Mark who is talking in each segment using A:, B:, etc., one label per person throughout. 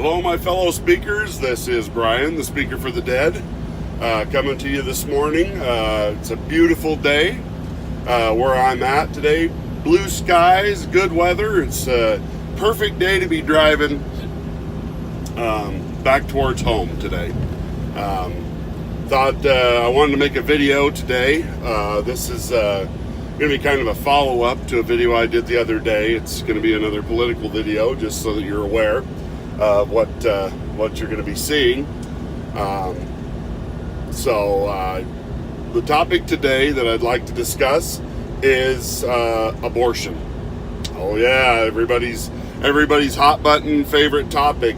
A: Hello, my fellow speakers. This is Brian, the speaker for the dead, coming to you this morning. It's a beautiful day where I'm at today. Blue skies, good weather. It's a perfect day to be driving back towards home today. Thought I wanted to make a video today. This is going to be kind of a follow-up to a video I did the other day. It's going to be another political video, just so that you're aware of what you're going to be seeing. So the topic today that I'd like to discuss is abortion. Oh yeah, everybody's hot button favorite topic.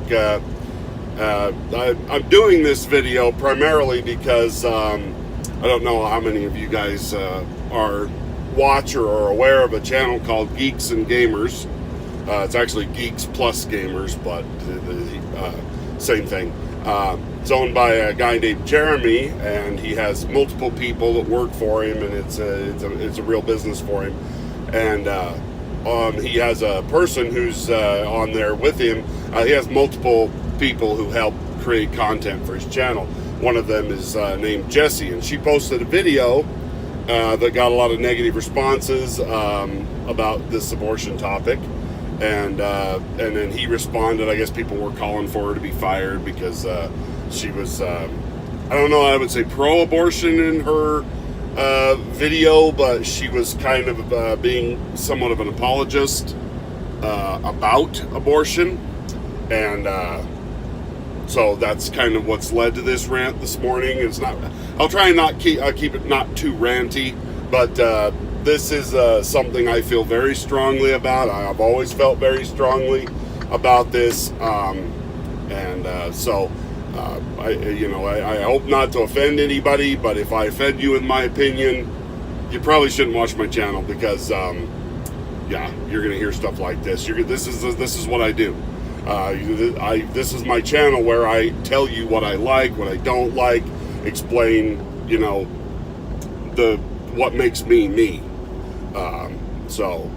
A: I'm doing this video primarily because I don't know how many of you guys are watcher or aware of a channel called Geeks and Gamers. It's actually Geeks plus Gamers, but same thing. It's owned by a guy named Jeremy, and he has multiple people that work for him, and it's a real business for him. And he has a person who's on there with him. He has multiple people who help create content for his channel. One of them is named Jessie, and she posted a video that got a lot of negative responses about this abortion topic. And then he responded. I guess people were calling for her to be fired because she was, I don't know, I would say pro-abortion in her video, but she was kind of being somewhat of an apologist about abortion. And so that's kind of what's led to this rant this morning. It's not, I'll try and not keep it not too ranty, but this is something I feel very strongly about. I've always felt very strongly about this, so I hope not to offend anybody. But if I offend you, in my opinion, you probably shouldn't watch my channel because, yeah, you're gonna hear stuff like this. This is what I do. This is my channel where I tell you what I like, what I don't like, explain, what makes me me. So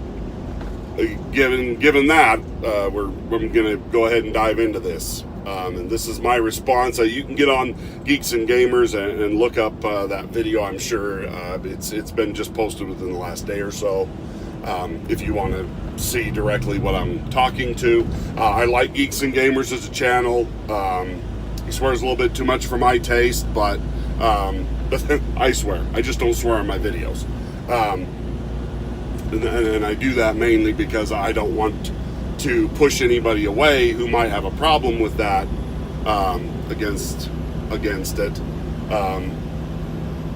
A: given that, we're gonna go ahead and dive into this. And this is my response. You can get on Geeks and Gamers and look up that video. I'm sure it's been just posted within the last day or so. If you want to see directly what I'm talking to. I like Geeks and Gamers as a channel. He swears a little bit too much for my taste, but I swear. I just don't swear on my videos. And I do that mainly because I don't want to push anybody away who might have a problem with that against it.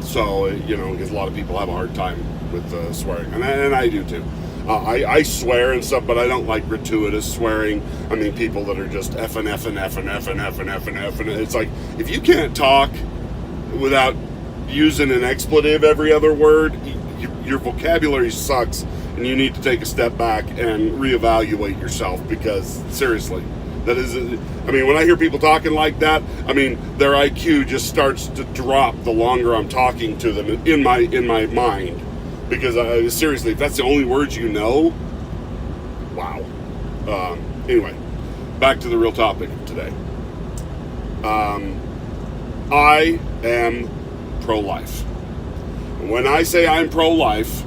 A: So, because a lot of people have a hard time with swearing, and I do too. I swear and stuff, but I don't like gratuitous swearing. I mean, people that are just F and F and F and F and F and F and F, and it's like, if you can't talk without using an expletive every other word, your vocabulary sucks, and you need to take a step back and reevaluate yourself, because seriously, that is, I mean, when I hear people talking like that, I mean, their IQ just starts to drop the longer I'm talking to them in my mind. Because seriously, if that's the only words you know, wow. Anyway, back to the real topic of today. I am pro-life. When I say I'm pro-life,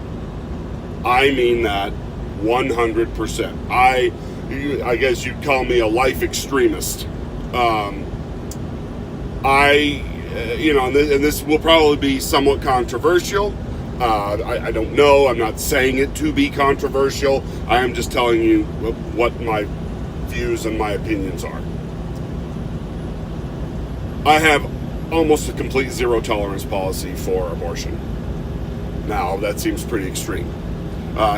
A: I mean that 100%. I guess you'd call me a life extremist. And this will probably be somewhat controversial. I don't know. I'm not saying it to be controversial. I am just telling you what my views and my opinions are. I have almost a complete zero tolerance policy for abortion. Now, that seems pretty extreme.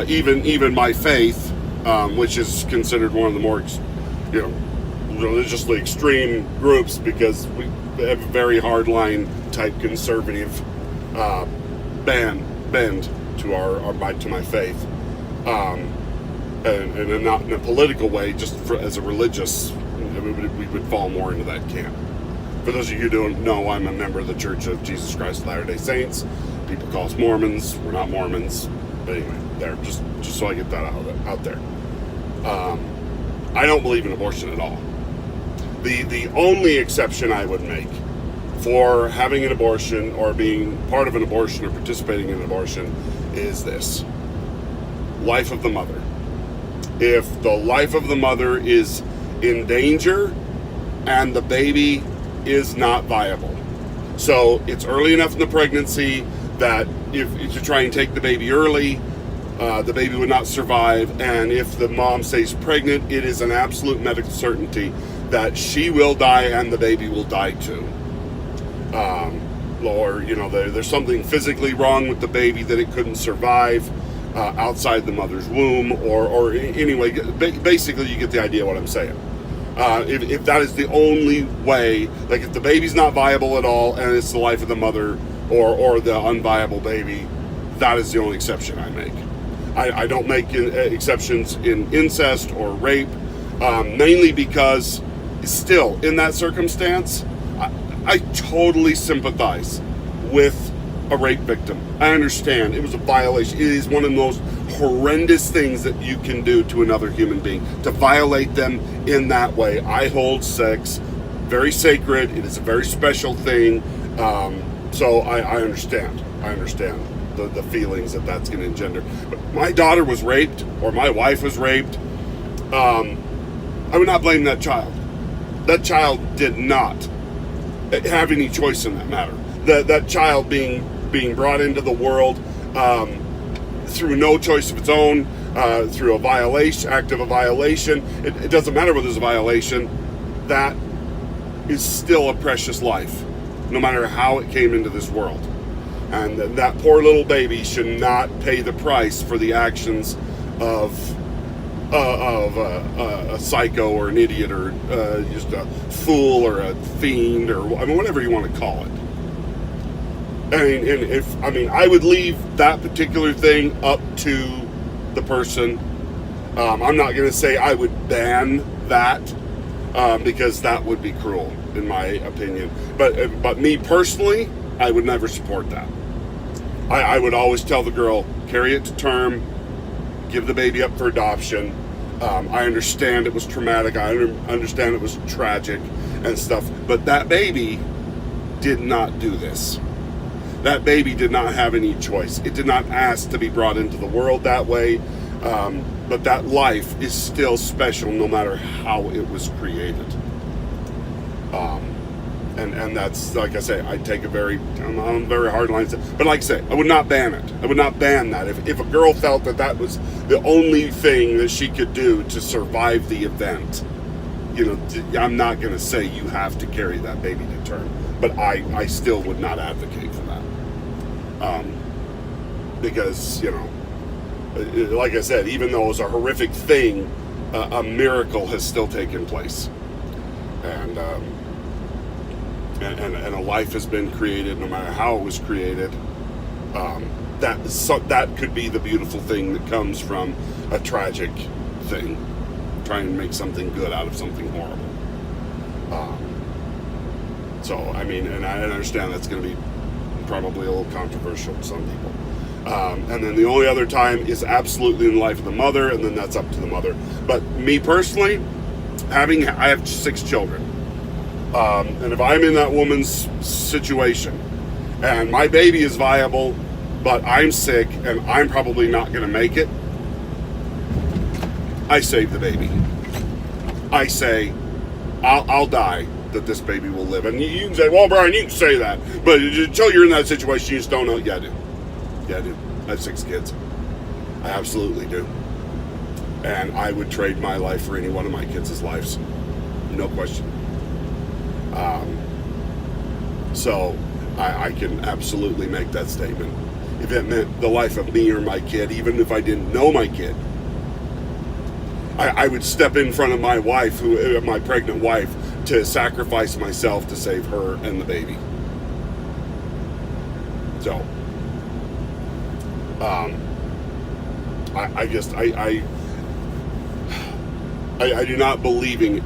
A: Even my faith, which is considered one of the more, religiously extreme groups, because we have a very hardline type conservative bend to my faith, and not in a political way, just as a religious, we would fall more into that camp. For those of you who don't know, I'm a member of the Church of Jesus Christ of Latter-day Saints. People call us Mormons. We're not Mormons. But anyway, there, just so I get that out there. I don't believe in abortion at all. The only exception I would make for having an abortion or being part of an abortion or participating in an abortion is this: life of the mother. If the life of the mother is in danger and the baby is not viable, so it's early enough in the pregnancy that if you try and take the baby early, the baby would not survive, and if the mom stays pregnant, it is an absolute medical certainty that she will die and the baby will die too. Or, there's something physically wrong with the baby that it couldn't survive outside the mother's womb, or anyway, basically you get the idea what I'm saying. If that is the only way, like if the baby's not viable at all and it's the life of the mother or the unviable baby, that is the only exception I make. I don't make exceptions in incest or rape, mainly because still in that circumstance, I totally sympathize with a rape victim. I understand it was a violation. It is one of the most horrendous things that you can do to another human being, to violate them in that way. I hold sex very sacred. It is a very special thing. So I understand. I understand the feelings that that's going to engender. But my daughter was raped, or my wife was raped. I would not blame that child. That child did not have any choice in that matter. That child being brought into the world through no choice of its own, through a violation, act of a violation. It doesn't matter whether there's a violation. That is still a precious life, no matter how it came into this world. And that poor little baby should not pay the price for the actions of a psycho or an idiot or just a fool or a fiend or whatever you want to call it. I would leave that particular thing up to the person. I'm not going to say I would ban that because that would be cruel, in my opinion. But me personally, I would never support that. I would always tell the girl, carry it to term, give the baby up for adoption. I understand it was traumatic. I understand it was tragic and stuff. But that baby did not do this. That baby did not have any choice. It did not ask to be brought into the world that way. But that life is still special no matter how it was created. And that's, like I say, I take I'm a very hard line. But like I say, I would not ban it. I would not ban that. If a girl felt that was the only thing that she could do to survive the event, I'm not going to say you have to carry that baby to term. But I still would not advocate for that. Because, like I said, even though it's a horrific thing, a miracle has still taken place. And a life has been created, no matter how it was created. That could be the beautiful thing that comes from a tragic thing. Trying to make something good out of something horrible. And I understand that's going to be probably a little controversial to some people. And then the only other time is absolutely in the life of the mother, and then that's up to the mother. But me personally, I have 6 children. And if I'm in that woman's situation and my baby is viable, but I'm sick and I'm probably not going to make it, I save the baby. I say, I'll die that this baby will live. And you can say, well, Brian, you can say that. But until you're in that situation, you just don't know. Yeah, I do. Yeah, I do. I have 6 kids. I absolutely do. And I would trade my life for any one of my kids' lives. No question. So I can absolutely make that statement. If it meant the life of me or my kid, even if I didn't know my kid, I would step in front of my wife, my pregnant wife, to sacrifice myself to save her and the baby. So, I do not believe in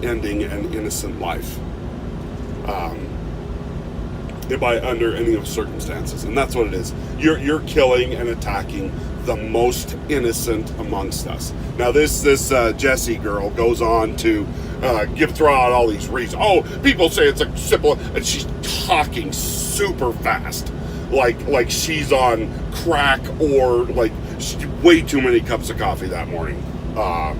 A: ending an innocent life. Under any circumstances, and that's what it is. You're killing and attacking the most innocent amongst us. Now, this Jessie girl goes on to throw out all these reasons. Oh, people say it's a simple, and she's talking super fast, like she's on crack or like way too many cups of coffee that morning. I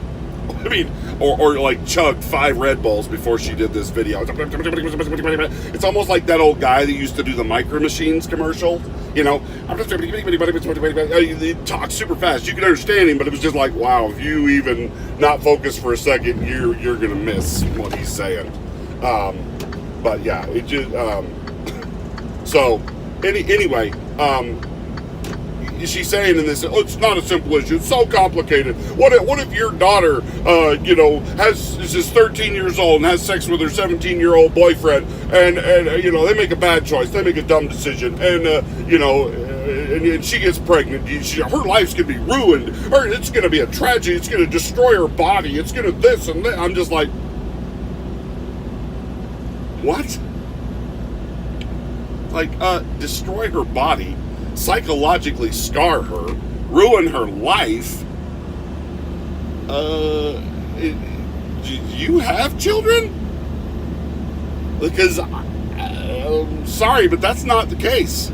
A: mean, or like chugged 5 Red Bulls before she did this video. It's almost like that old guy that used to do the Micro Machines commercial. You know, he talks super fast. You can understand him, but it was just like, wow, if you even not focus for a second, you're gonna miss what he's saying. But yeah, it just so anyway. She's saying in this, oh, it's not a simple issue. It's so complicated. What if your daughter, is just 13 years old and has sex with her 17-year-old boyfriend, and they make a bad choice, they make a dumb decision, and and she gets pregnant. Her life's gonna be ruined. It's gonna be a tragedy. It's gonna destroy her body. It's gonna this and that. I'm just like, what? Like, destroy her body, psychologically scar her, ruin her life. Do you have children? Because sorry, but that's not the case.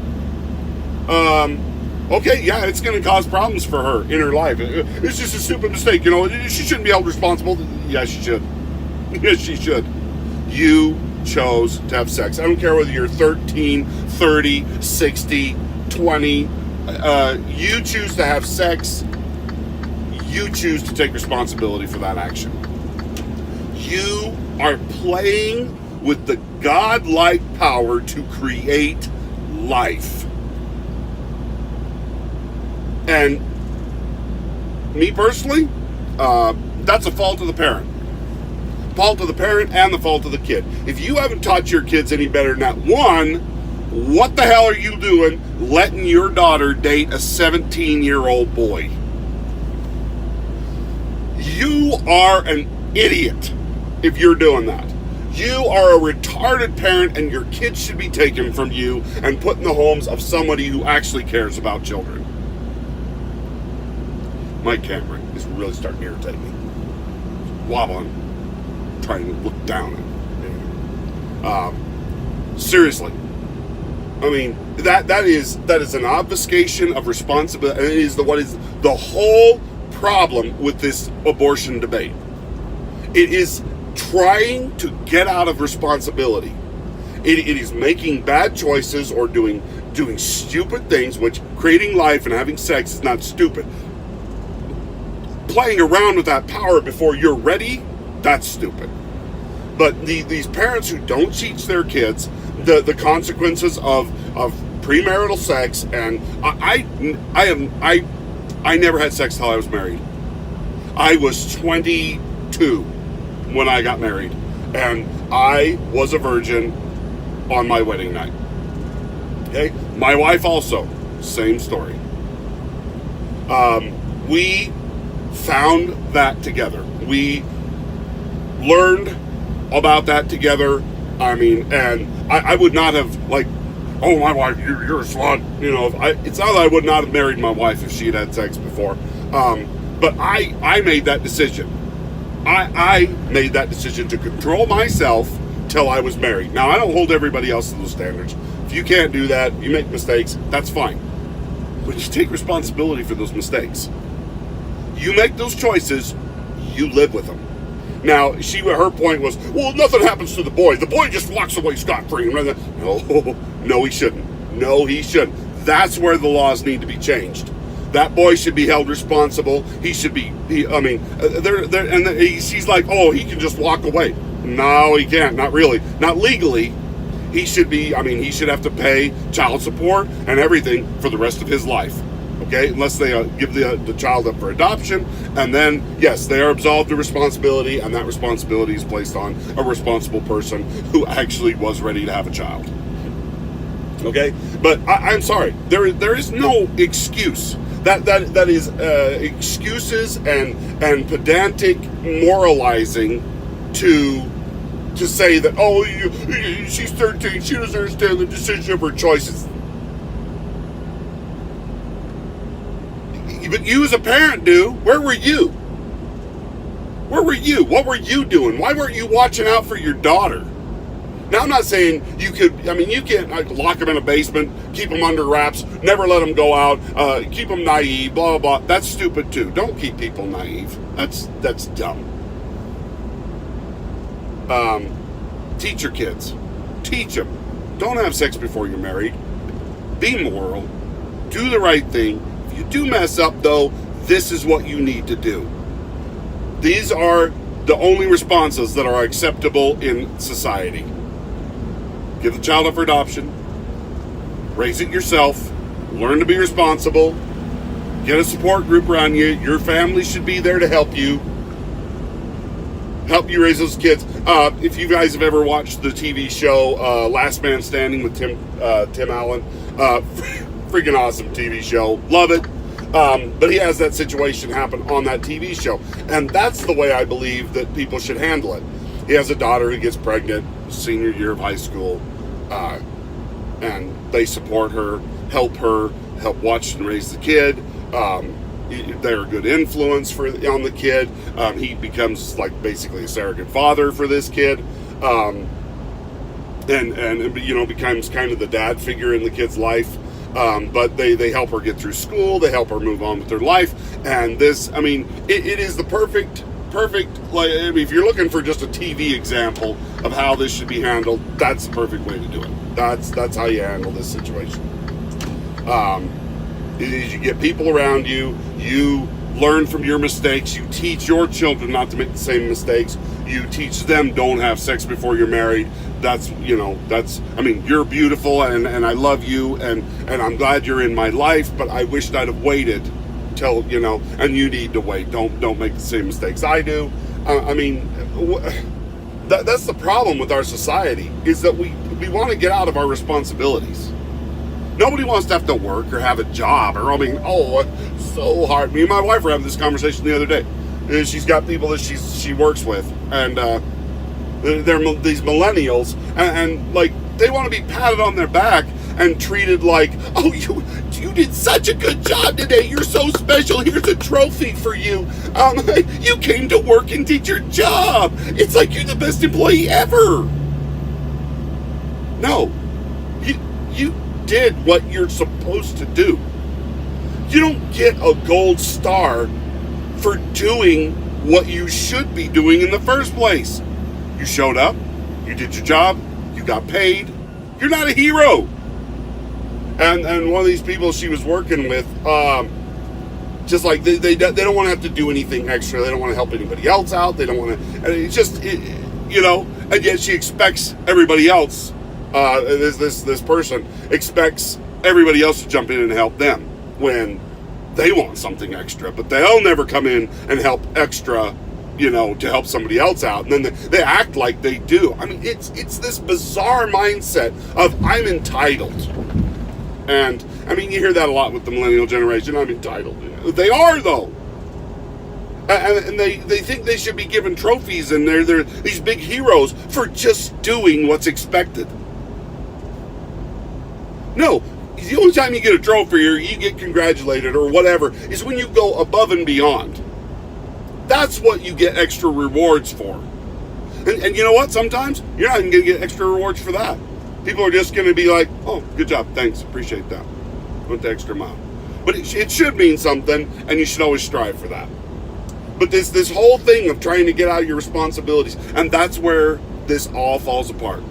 A: Okay, yeah, it's going to cause problems for her in her life. It's just a stupid mistake, she shouldn't be held responsible. Yeah, she should. Yes, she should. You chose to have sex. I don't care whether you're 13, 30, 60, 20. You choose to have sex. You choose to take responsibility for that action. You are playing with the godlike power to create life. And me personally, that's a fault of the parent. Fault of the parent and the fault of the kid. If you haven't taught your kids any better than that, one, what the hell are you doing letting your daughter date a 17-year-old boy? You are an idiot if you're doing that. You are a retarded parent, and your kids should be taken from you and put in the homes of somebody who actually cares about children. My camera is really starting to irritate me. Wobbling, trying to look down at it. Seriously. I mean, that is an obfuscation of responsibility, and it is what is the whole problem with this abortion debate. It is trying to get out of responsibility. It is making bad choices or doing stupid things, which creating life and having sex is not stupid. Playing around with that power before you're ready, that's stupid. But these parents who don't teach their kids the consequences of premarital sex, and I never had sex till I was married. I was 22 when I got married, and I was a virgin on my wedding night. Okay, my wife also, same story. We found that together. We learned about that together. I mean, and I would not have, like, oh, my wife, you're a slut. It's not that I would not have married my wife if she had had sex before. But I made that decision. I made that decision to control myself till I was married. Now, I don't hold everybody else to those standards. If you can't do that, you make mistakes, that's fine. But you take responsibility for those mistakes. You make those choices, you live with them. Now, her point was, well, nothing happens to the boy. The boy just walks away scot-free. No, he shouldn't. No, he shouldn't. That's where the laws need to be changed. That boy should be held responsible. He should be, she's like, oh, he can just walk away. No, he can't. Not really. Not legally. He should he should have to pay child support and everything for the rest of his life. Okay, unless they give the child up for adoption, and then, yes, they are absolved of responsibility, and that responsibility is placed on a responsible person who actually was ready to have a child. Okay, but I'm sorry, there is no excuse. That is excuses and pedantic moralizing to say that, oh, she's 13, she doesn't understand the decision of her choices. But you as a parent do. Where were you? Where were you? What were you doing? Why weren't you watching out for your daughter? Now, I'm not saying you can't lock them in a basement, keep them under wraps, never let them go out, keep them naive, blah, blah, blah. That's stupid too. Don't keep people naive. That's dumb. Teach your kids. Teach them. Don't have sex before you're married. Be moral. Do the right thing. If you do mess up, though, this is what you need to do. These are the only responses that are acceptable in society. Give the child up for adoption. Raise it yourself. Learn to be responsible. Get a support group around you. Your family should be there to help you. Help you raise those kids. If you guys have ever watched the TV show Last Man Standing with Tim Allen, freaking awesome TV show. Love it. But he has that situation happen on that TV show. And that's the way I believe that people should handle it. He has a daughter who gets pregnant senior year of high school. And they support her, help watch and raise the kid. They're a good influence on the kid. He becomes like basically a surrogate father for this kid. And becomes kind of the dad figure in the kid's life. But they help her get through school. They help her move on with her life. And this, it is the perfect, if you're looking for just a TV example of how this should be handled, that's the perfect way to do it. That's how you handle this situation. Is you get people around you, you learn from your mistakes, you teach your children not to make the same mistakes, you teach them don't have sex before you're married. You're beautiful and I love you and I'm glad you're in my life, but I wished I'd have waited till, and you need to wait. Don't make the same mistakes I do. That's the problem with our society, is that we want to get out of our responsibilities. Nobody wants to have to work or have a job it's so hard. Me and my wife were having this conversation the other day. She's got people that she works with, and they're these millennials, and they want to be patted on their back and treated like, oh, you did such a good job today. You're so special. Here's a trophy for you. You came to work and did your job. It's like you're the best employee ever. No, you did what you're supposed to do. You don't get a gold star for doing what you should be doing in the first place. You showed up, you did your job, you got paid. You're not a hero. And one of these people she was working with, just like they don't want to have to do anything extra. They don't want to help anybody else out. They don't want to. And it's just and yet she expects everybody else. This person expects everybody else to jump in and help them when they want something extra, but they'll never come in and help extra, to help somebody else out. And then they act like they do. It's this bizarre mindset of I'm entitled. And you hear that a lot with the millennial generation. I'm entitled. They are, though. And they think they should be given trophies, and they're these big heroes for just doing what's expected. No, the only time you get a trophy or you get congratulated or whatever is when you go above and beyond. That's what you get extra rewards for. And you know what? Sometimes you're not even going to get extra rewards for that. People are just going to be like, oh, good job, thanks, appreciate that. Went the extra mile. But it should mean something, and you should always strive for that. But this whole thing of trying to get out of your responsibilities, and that's where this all falls apart.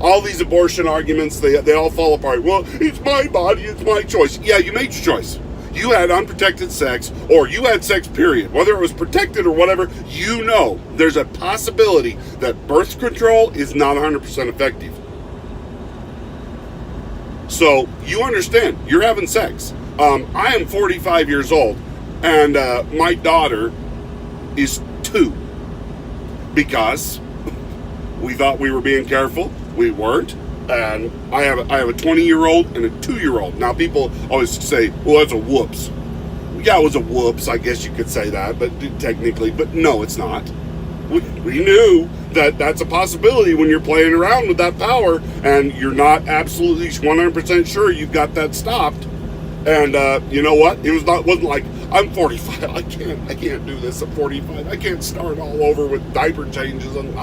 A: All these abortion arguments, they all fall apart. Well, it's my body, it's my choice. Yeah, you made your choice. You had unprotected sex, or you had sex, period. Whether it was protected or whatever, there's a possibility that birth control is not 100% effective. So, you understand, you're having sex. I am 45 years old, and my daughter is 2. Because we thought we were being careful. We weren't. And I have a 20-year-old and a 2-year-old. Now, people always say, well, that's a whoops. Yeah, it was a whoops. I guess you could say that, but technically. But no, it's not. We knew that that's a possibility when you're playing around with that power and you're not absolutely 100% sure you've got that stopped. And you know what? It wasn't like, I'm 45. I can't do this at 45. I can't start all over with diaper changes and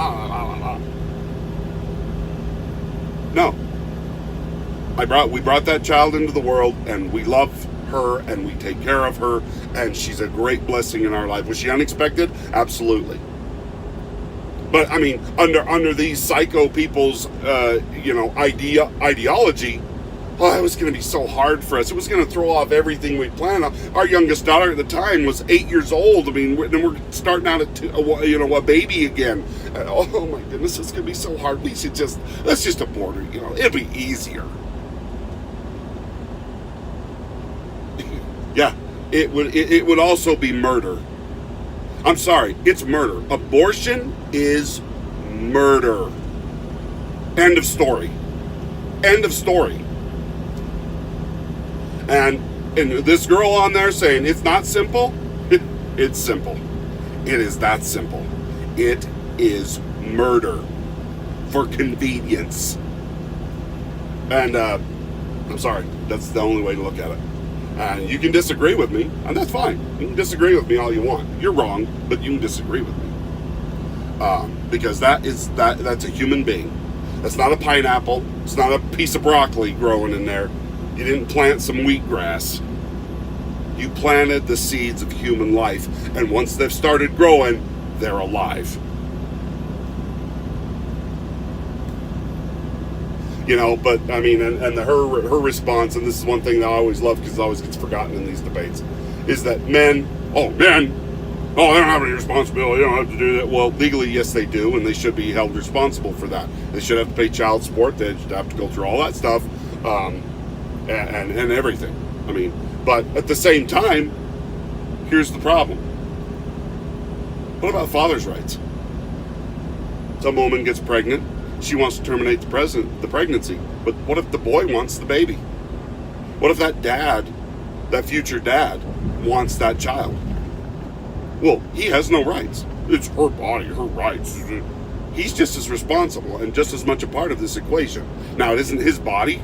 A: No. We brought that child into the world, and we love her, and we take care of her, and she's a great blessing in our life. Was she unexpected? Absolutely. But I mean, under these psycho people's ideology, oh, it was going to be so hard for us. It was going to throw off everything we planned on. Our youngest daughter at the time was 8 years old. I mean, then we're starting out at a baby again. Oh my goodness, it's going to be so hard. Let's just abort her. It'll be easier. Yeah, it would also be murder. I'm sorry, it's murder. Abortion is murder. End of story. End of story. And this girl on there saying it's not simple, it's simple. It is that simple. It is murder for convenience. And I'm sorry, that's the only way to look at it. And you can disagree with me, and that's fine. You can disagree with me all you want. You're wrong, but you can disagree with me. Because that's a human being. That's not a pineapple. It's not a piece of broccoli growing in there. You didn't plant some wheatgrass. You planted the seeds of human life, and once they've started growing, they're alive. But I mean, and her response, and this is one thing that I always love because it always gets forgotten in these debates, is that men, they don't have any responsibility, they don't have to do that. Well, legally, yes, they do, and they should be held responsible for that. They should have to pay child support, they should have to go through all that stuff, and everything. I mean, but at the same time, here's the problem. What about father's rights? Some woman gets pregnant. She wants to terminate the pregnancy. But what if the boy wants the baby? What if that future dad, wants that child? Well, he has no rights. It's her body, her rights. He's just as responsible and just as much a part of this equation. Now, it isn't his body.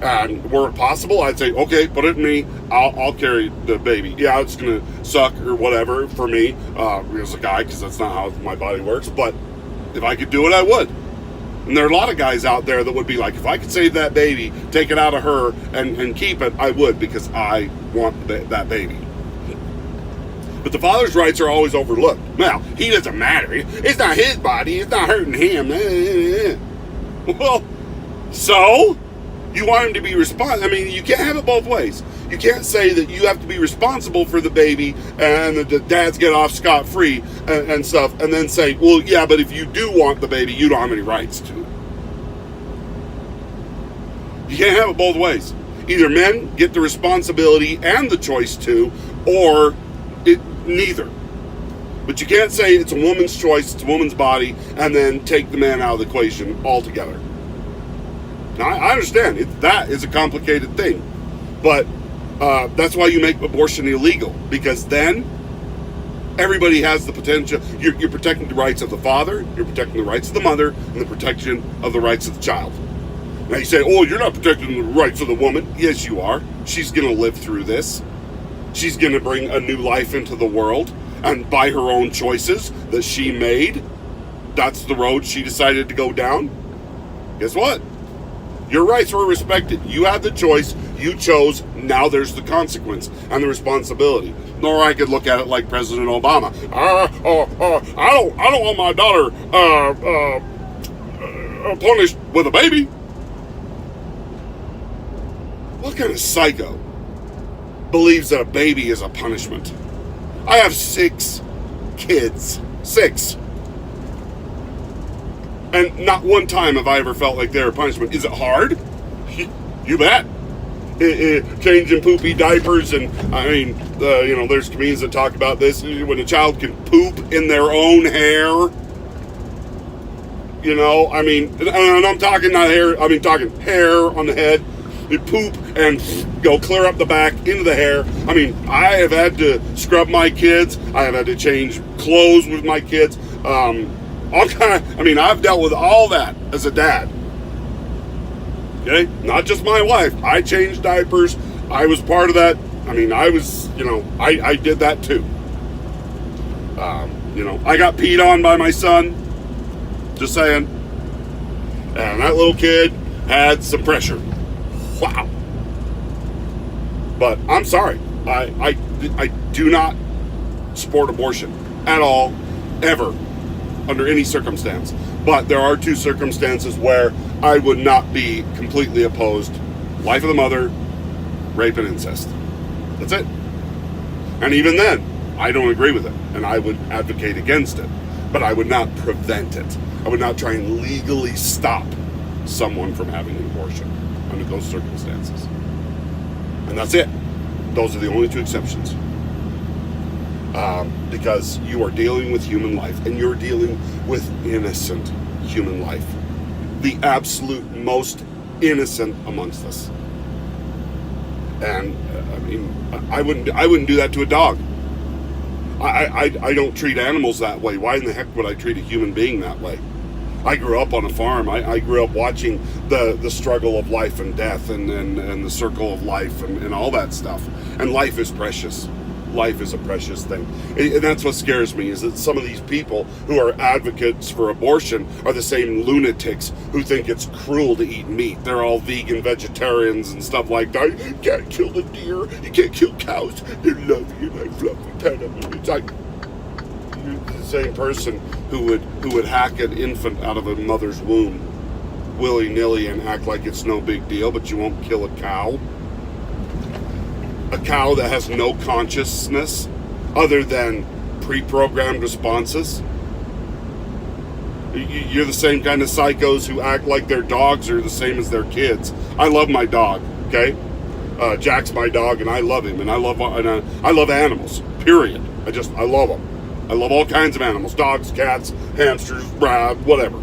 A: And were it possible, I'd say, okay, put it in me. I'll carry the baby. Yeah, it's going to suck or whatever for me as a guy, because that's not how my body works. But if I could do it, I would. And there are a lot of guys out there that would be like, if I could save that baby, take it out of her and keep it, I would, because I want that baby. But the father's rights are always overlooked. Well, he doesn't matter. It's not his body. It's not hurting him. Well, so you want him to be responsible. I mean, you can't have it both ways. You can't say that you have to be responsible for the baby and the dads get off scot-free and stuff, and then say, well, yeah, but if you do want the baby, you don't have any rights to it. You can't have it both ways. Either men get the responsibility and the choice to, or neither. But you can't say it's a woman's choice, it's a woman's body, and then take the man out of the equation altogether. Now, I understand, that is a complicated thing, but that's why you make abortion illegal, because then everybody has the potential. You're protecting the rights of the father, you're protecting the rights of the mother, and the protection of the rights of the child. Now you say, oh, you're not protecting the rights of the woman. Yes, you are. She's going to live through this. She's going to bring a new life into the world, and by her own choices that she made, that's the road she decided to go down. Guess what? Your rights were respected. You had the choice. You chose. Now there's the consequence and the responsibility. Or I could look at it like President Obama. I don't want my daughter punished with a baby. What kind of psycho believes that a baby is a punishment? I have 6 kids. 6. And not one time have I ever felt like they're a punishment. Is it hard? You bet. Changing poopy diapers, and I mean, there's comedians that talk about this. When a child can poop in their own hair, I mean, and I'm talking not hair, I mean talking hair on the head. They poop and go clear up the back into the hair. I mean, I have had to scrub my kids. I have had to change clothes with my kids. I've dealt with all that as a dad. Okay? Not just my wife. I changed diapers. I was part of that. I mean, I was, I did that too. I got peed on by my son. Just saying. And that little kid had some pressure. Wow. But I'm sorry. I do not support abortion at all, ever, under any circumstance. But there are two circumstances where I would not be completely opposed. Life of the mother, rape and incest. That's it. And even then, I don't agree with it. And I would advocate against it. But I would not prevent it. I would not try and legally stop someone from having an abortion under those circumstances. And that's it. Those are the only two exceptions. Because you are dealing with human life, and you're dealing with innocent human life. The absolute most innocent amongst us. And I wouldn't do that to a dog. I don't treat animals that way. Why in the heck would I treat a human being that way? I grew up on a farm. I grew up watching the struggle of life and death and the circle of life and all that stuff. And life is precious. Life is a precious thing. And that's what scares me, is that some of these people who are advocates for abortion are the same lunatics who think it's cruel to eat meat. They're all vegan vegetarians and stuff like that. You can't kill the deer. You can't kill cows. They're lovely and I fluffy pet them. It's like you're the same person who would hack an infant out of a mother's womb willy-nilly and act like it's no big deal, but you won't kill a cow. A cow that has no consciousness other than pre-programmed responses. You're the same kind of psychos who act like their dogs are the same as their kids. I love my dog, okay? Jack's my dog, and I love him, and I love animals, period. I love them. I love all kinds of animals, dogs, cats, hamsters, whatever.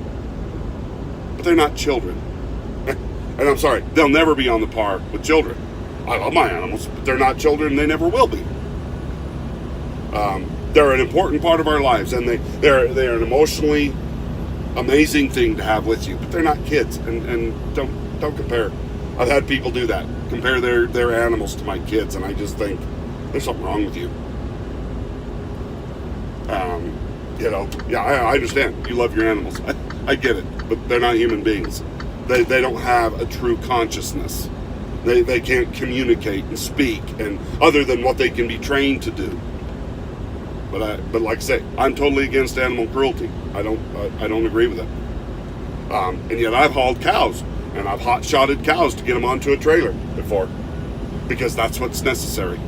A: But they're not children. And I'm sorry, they'll never be on the par with children. I love my animals, but they're not children, and they never will be. They're an important part of our lives, and they're an emotionally amazing thing to have with you, but they're not kids, and don't compare. I've had people do that, compare their animals to my kids, and I just think there's something wrong with you. I understand. You love your animals. I get it, but they're not human beings. They don't have a true consciousness. They can't communicate and speak, and other than what they can be trained to do. But like I say, I'm totally against animal cruelty. I don't agree with it. And yet I've hauled cows, and I've hot-shotted cows to get them onto a trailer before, because that's what's necessary.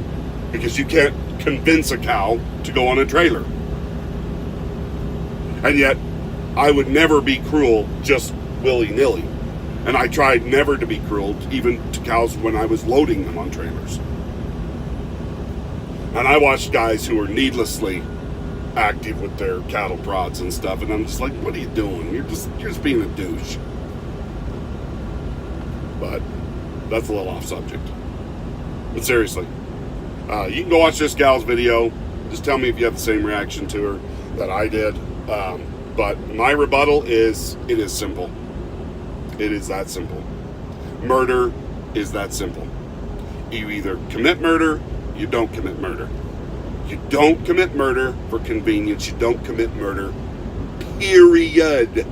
A: Because you can't convince a cow to go on a trailer. And yet, I would never be cruel just willy-nilly. And I tried never to be cruel, even to cows when I was loading them on trailers. And I watched guys who were needlessly active with their cattle prods and stuff, and I'm just like, what are you doing? You're just being a douche. But that's a little off subject. But seriously, you can go watch this gal's video. Just tell me if you have the same reaction to her that I did. But my rebuttal is, it is simple. It is that simple. Murder is that simple. You either commit murder, you don't commit murder. You don't commit murder for convenience. You don't commit murder, period.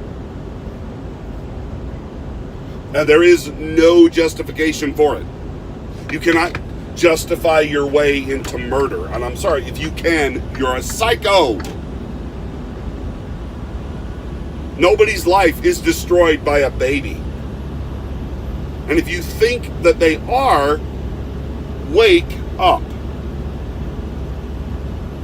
A: And there is no justification for it. You cannot justify your way into murder. And I'm sorry, if you can, you're a psycho. Nobody's life is destroyed by a baby. And if you think that they are, wake up.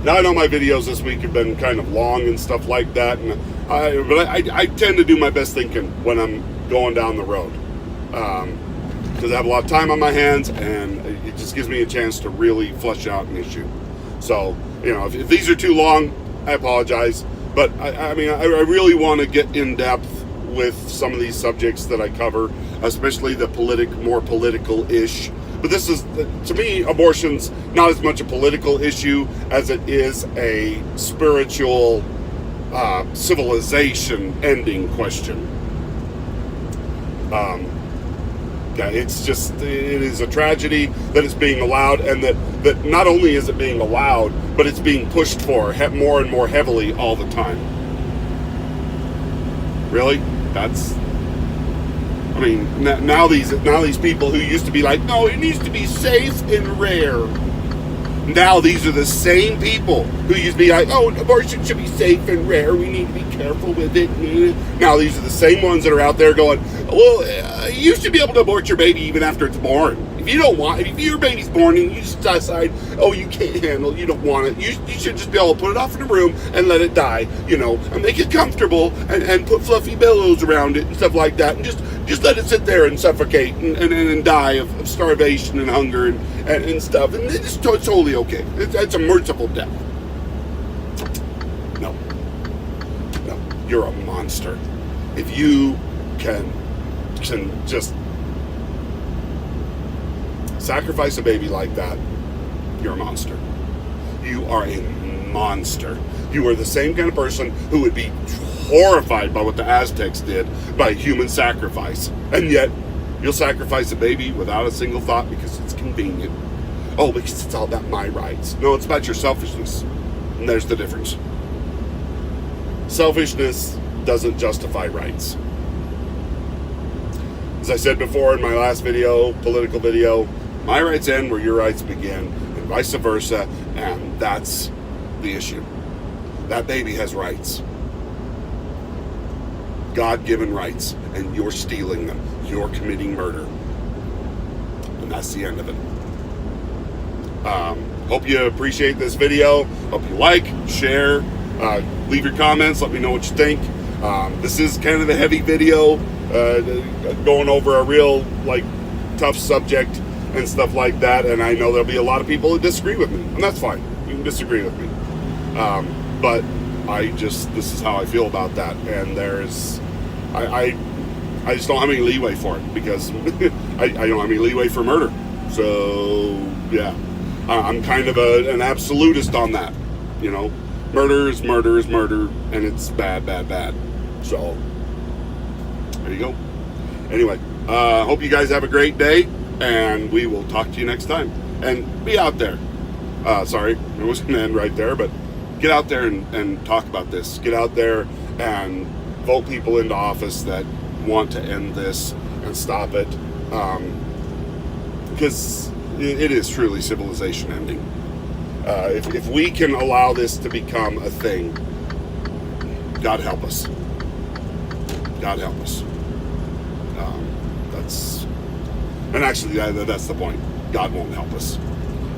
A: Now, I know my videos this week have been kind of long and stuff like that, but I tend to do my best thinking when I'm going down the road. Because I have a lot of time on my hands, and it just gives me a chance to really flesh out an issue. So, if these are too long, I apologize. But I really want to get in depth with some of these subjects that I cover, especially the more political-ish. But this is, to me, abortion's not as much a political issue as it is a spiritual civilization ending question. Okay, it's just, it is a tragedy that it's being allowed, and that not only is it being allowed, but it's being pushed for more and more heavily all the time. Really? That's, I mean, now these people who used to be like, no, it needs to be safe and rare. Now these are the same people who used to be like, oh, abortion should be safe and rare, we need to be careful with it. Now these are the same ones that are out there going, well, you should be able to abort your baby even after it's born. If you don't want, if your baby's born and you just decide, oh, you can't handle, you don't want it, you should just be able to put it off in a room and let it die, and make it comfortable and put fluffy pillows around it and stuff like that, and just let it sit there and suffocate and die of starvation and hunger and stuff, and it's totally okay. It's a merciful death. No, you're a monster. If you can just sacrifice a baby like that, you're a monster. You are a monster. You are the same kind of person who would be horrified by what the Aztecs did by human sacrifice, and yet you'll sacrifice a baby without a single thought because it's convenient. Oh, because it's all about my rights. No, it's about your selfishness, and there's the difference. Selfishness doesn't justify rights. As I said before in my last video, political video, my rights end where your rights begin, and vice versa, and that's the issue. That baby has rights. God-given rights, and you're stealing them. You're committing murder. And that's the end of it. Hope you appreciate this video. Hope you like, share, leave your comments, let me know what you think. This is kind of a heavy video, going over a real, tough subject and stuff like that, and I know there'll be a lot of people who disagree with me, and that's fine. You can disagree with me. But this is how I feel about that, and I just don't have any leeway for it, because I don't have any leeway for murder. So, yeah. I'm kind of an absolutist on that. Murder is murder is murder, and it's bad, bad, bad. So, there you go. Anyway, hope you guys have a great day, and we will talk to you next time. And be out there. Sorry, it was going to end right there, but get out there and talk about this. Get out there and vote people into office that want to end this and stop it. Because it is truly civilization ending. If we can allow this to become a thing, God help us. God help us. That's the point. God won't help us.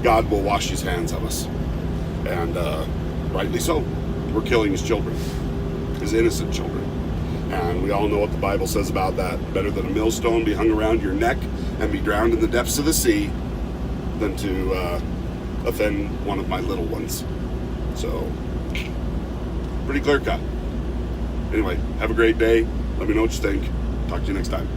A: God will wash his hands of us. And rightly so. We're killing his children. His innocent children. And we all know what the Bible says about that. Better than a millstone be hung around your neck and be drowned in the depths of the sea than to offend one of my little ones. So, pretty clear cut. Anyway, have a great day. Let me know what you think. Talk to you next time.